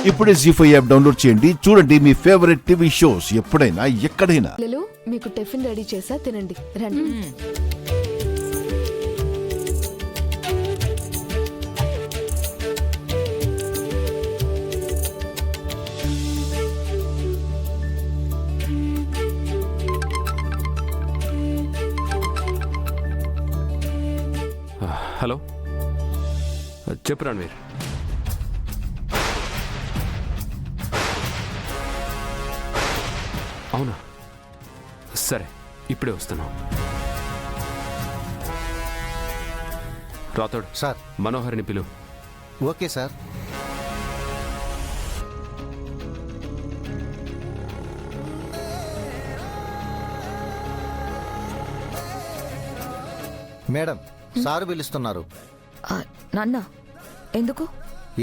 ఇప్పుడే జీ5 app download చేయండి. చూడండి మీ ఫేవరెట్ టీవీ షోస్ ఎప్పుడైనా ఎక్కడైనా. మీకు టిఫిన్ రెడీ చేసా, తినండి రండి. హలో, చెప్పు రణ్వీర్. అవునా, సరే ఇప్పుడే వస్తున్నాం. రాథోడ్ సార్. మనోహర్ని పిలు. Okay sir. మేడం, సారు పిలుస్తున్నారు. నాన్న ఎందుకు?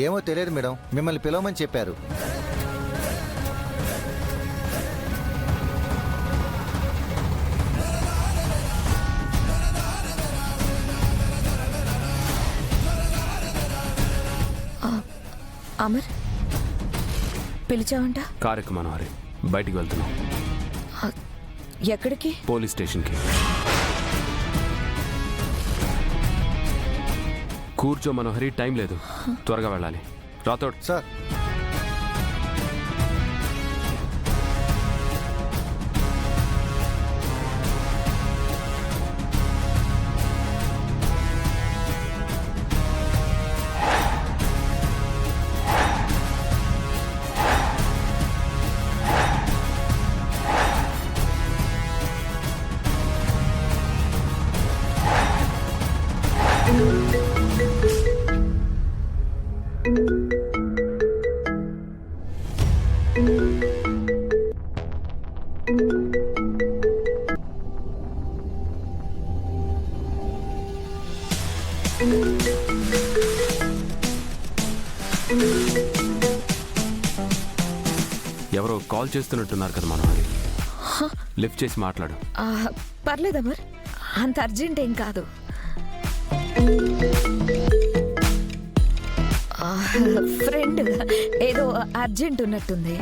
ఏమో తెలియదు మేడం, మిమ్మల్ని పిలవమని చెప్పారు. అమర్ పిలిచావంట? కారెక్కు మనోహరి, బయటికి వెళ్తున్నాం. ఎక్కడికి? పోలీస్ స్టేషన్కి. కూర్చో మనోహరి, టైం లేదు, త్వరగా వెళ్ళాలి. రాథోడ్. సార్. ఎవరో కాల్ చేస్తున్నట్టున్నారు కదా మనోహరి, లిఫ్ట్ చేసి మాట్లాడు. పర్లేదు అమర్, అంత అర్జెంట్ ఏం కాదు. ఫ్రెండ్ ఏదో అర్జెంట్ ఉన్నట్టుంది.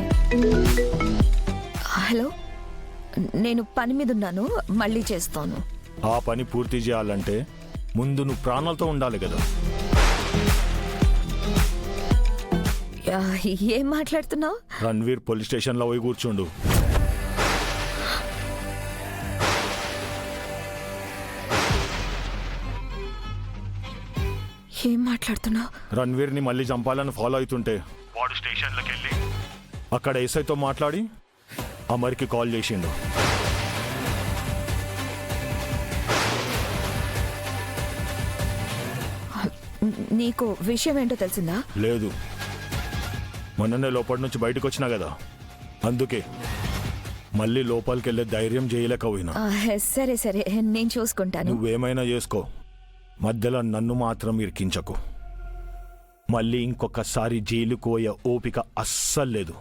హలో, నేను పని మీద ఉన్నాను, మళ్ళీ చేస్తాను. ఆ పని పూర్తి చేయాలంటే ముందు నువ్వు ప్రాణాలతో ఉండాలి కదా. ఏం మాట్లాడుతున్నావు? రణ్వీర్ పోలీస్ స్టేషన్లో పోయి కూర్చోండు. ఏం మాట్లాడుతున్నావు? రణ్వీర్ని మళ్ళీ చంపాలని ఫాలో అవుతుంటే వాడు స్టేషన్లోకి వెళ్ళి అక్కడ ఎస్ఐతో మాట్లాడి అమర్కి కాల్ చేసిండు. నీకు విషయం ఏంటో తెలిసిందా? లేదు, మొన్ననే లోపటి నుంచి బయటకు వచ్చినా కదా, అందుకే మళ్ళీ లోపలికి వెళ్ళే ధైర్యం చేయలేకపోయినా. సరే సరే, నేను చూసుకుంటాను. నువ్వేమైనా చేసుకో, మధ్యలో నన్ను మాత్రం ఇరికించకు. మళ్ళీ ఇంకొకసారి జైలుకు పోయే ఓపిక అస్సలు లేదు.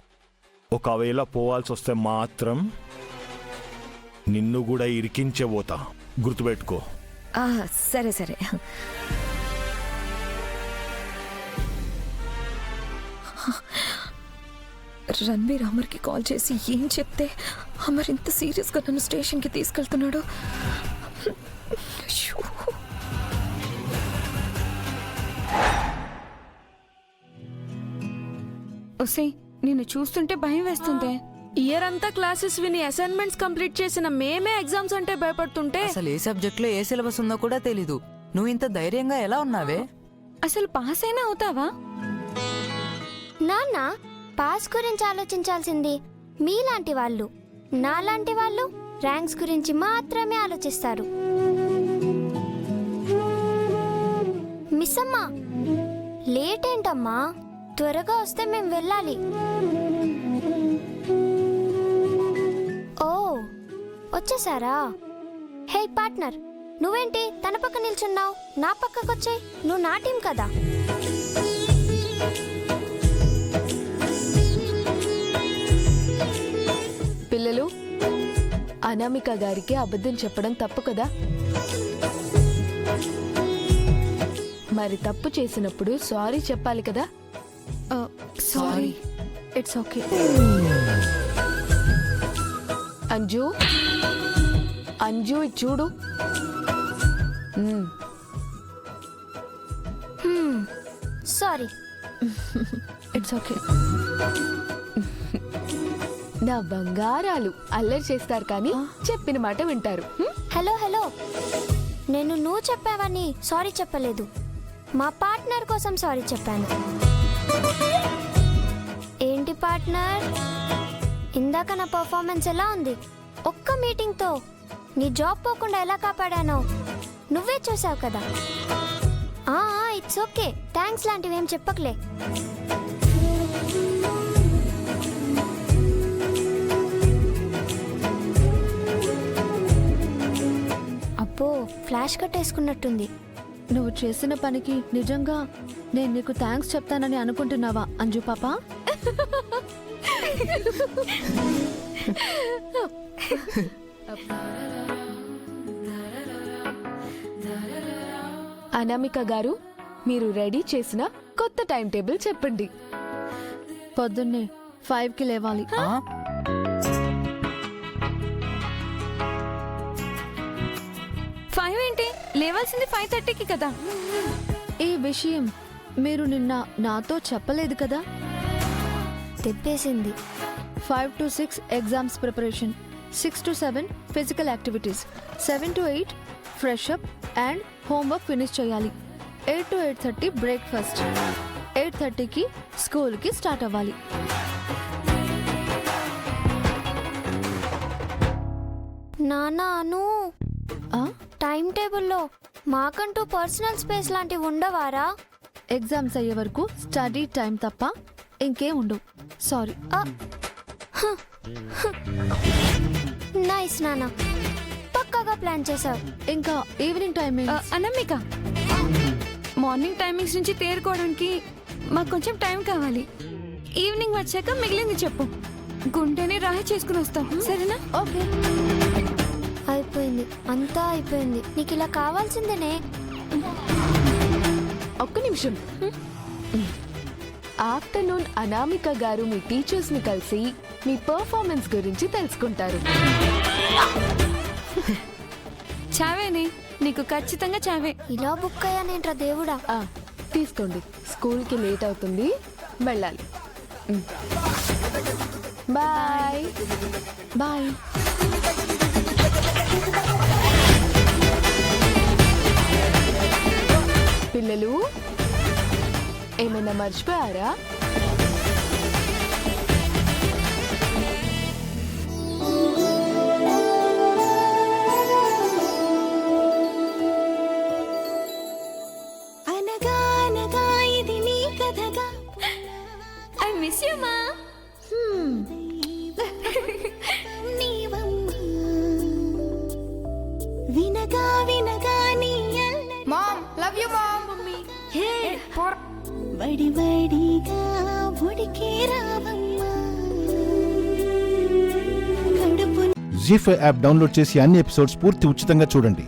ఒకవేళ పోవాల్సి వస్తే మాత్రం నిన్ను కూడా ఇరికించే పోతా, గుర్తుపెట్టుకో. సరే సరే. రణ్వీర్ అమర్కి కాల్ చేసి ఏం చెప్తే అమర్ ఇంత సీరియస్గా నన్ను స్టేషన్కి తీసుకెళ్తున్నాడు? ఒసే, నిన్ను చూస్తుంటే భయం వేస్తుంది. ఇయర్ అంతా క్లాసెస్ విని అసైన్మెంట్స్ కంప్లీట్ చేసిన మేమే ఎగ్జామ్స్ అంటే భయపడుతుంటే అసలు ఏ సబ్జెక్ట్ లో ఏ సిలబస్ ఉందో కూడా తెలీదు. నువ్వు ఇంత ధైర్యంగా ఎలా ఉన్నావే? అసలు పాస్ అయినా అవుతావా? నాన్న, పాస్ గురించి ఆలోచించాల్సింది మీలాంటి వాళ్ళు. నాలాంటి వాళ్ళు ర్యాంక్స్ గురించి మాత్రమే ఆలోచిస్తారు. మిస్ అమ్మా, లేట్ ఏంటమ్మా? త్వరగా వస్తే మేము వెళ్ళాలి. ఓ, వచ్చేసారా? హే పార్ట్నర్, నువ్వేంటి తన పక్క నిల్చున్నావు? నా పక్కకొచ్చాయి, నువ్వు నా టీం కదా. పిల్లలు, అనామిక గారికి అబద్ధం చెప్పడం తప్పు కదా. మరి తప్పు చేసినప్పుడు సారీ చెప్పాలి కదా. Sorry. It's okay. Anju Anju ఇది చూడు. సారీ. It's okay. నా బంగారాలు అల్లరి చేస్తారు కానీ చెప్పిన మాట వింటారు. హలో హలో, నేను నువ్వు చెప్పావని సారీ చెప్పలేదు, మా పార్ట్నర్ కోసం సారీ చెప్పాను. ఏంటి పార్ట్నర్, ఇందాక నా పర్ఫార్మెన్స్ ఎలా ఉంది? ఒక్క మీటింగ్తో నీ జాబ్ పోకుండా ఎలా కాపాడానో నువ్వే చూసావు కదా. ఇట్స్ ఓకే, థ్యాంక్స్ లాంటివి ఏం చెప్పకలే. అబ్బో, ఫ్లాష్ కట్టేసుకున్నట్టుంది. నువ్వు చేసిన పనికి నిజంగా నేను నీకు థ్యాంక్స్ చెప్తానని అనుకుంటున్నావా అంజు పాప? అనామిక గారు, మీరు రెడీ చేసిన కొత్త టైం టేబుల్ చెప్పండి. పొద్దున్నే 5కి లేవాలి. ఫైవ్ ఏంటి, లేవాల్సింది 5:30కి కదా. ఈ విషయం మీరు నిన్న నాతో చెప్పలేదు కదా. తెప్పేసింది. 5 to 6 exams preparation, 6 to 7 physical activities, 7 to 8 fresh up and homework finish చేయాలి. 8 to 8:30 బ్రేక్ఫాస్ట్, 8:30కి స్కూల్కి స్టార్ట్ అవ్వాలి. నాను, టైం టేబుల్లో మాకంటూ పర్సనల్ స్పేస్ లాంటివి ఉండవారా? ఎగ్జామ్స్ అయ్యే వరకు స్టడీ టైం తప్ప ఇంకేం ఉండవు. సారీ. నైస్ నాన్న, పక్కాగా ప్లాన్ చేసావు. ఇంకా evening timing. Anamika, morning timings నుంచి తేరుకోవడానికి మాకు కొంచెం టైం కావాలి. ఈవినింగ్ వచ్చాక మిగిలింది చెప్పు, గుండెని రాయి చేసుకుని వస్తాం, సరేనా? ఓకే. అయిపోయింది, అంతా అయిపోయింది. నీకు ఇలా కావాల్సిందేనే. ఒక్క నిమిషం. ఆఫ్టర్నూన్ అనామిక గారు మీ టీచర్స్ ని కలిసి మీ పర్ఫార్మెన్స్ గురించి తెలుసుకుంటారు. చావేనే, నీకు ఖచ్చితంగా చావే. ఇలా బుక్ అయ్యానేంట్రా దేవుడా. తీసుకోండి, స్కూల్కి లేట్ అవుతుంది, వెళ్ళాలి. Bye bye. పిల్లలు, ఏమైనా మర్చిపోయారా? ఐ మిస్ యు మా. వినగా వినగా నీ mom, love you mom. Mummy, వడి వడిగా ఉడికే రావమ్మా. జీ5 యాప్ డౌన్లోడ్ చేసి అన్ని ఎపిసోడ్స్ పూర్తి ఉచితంగా చూడండి.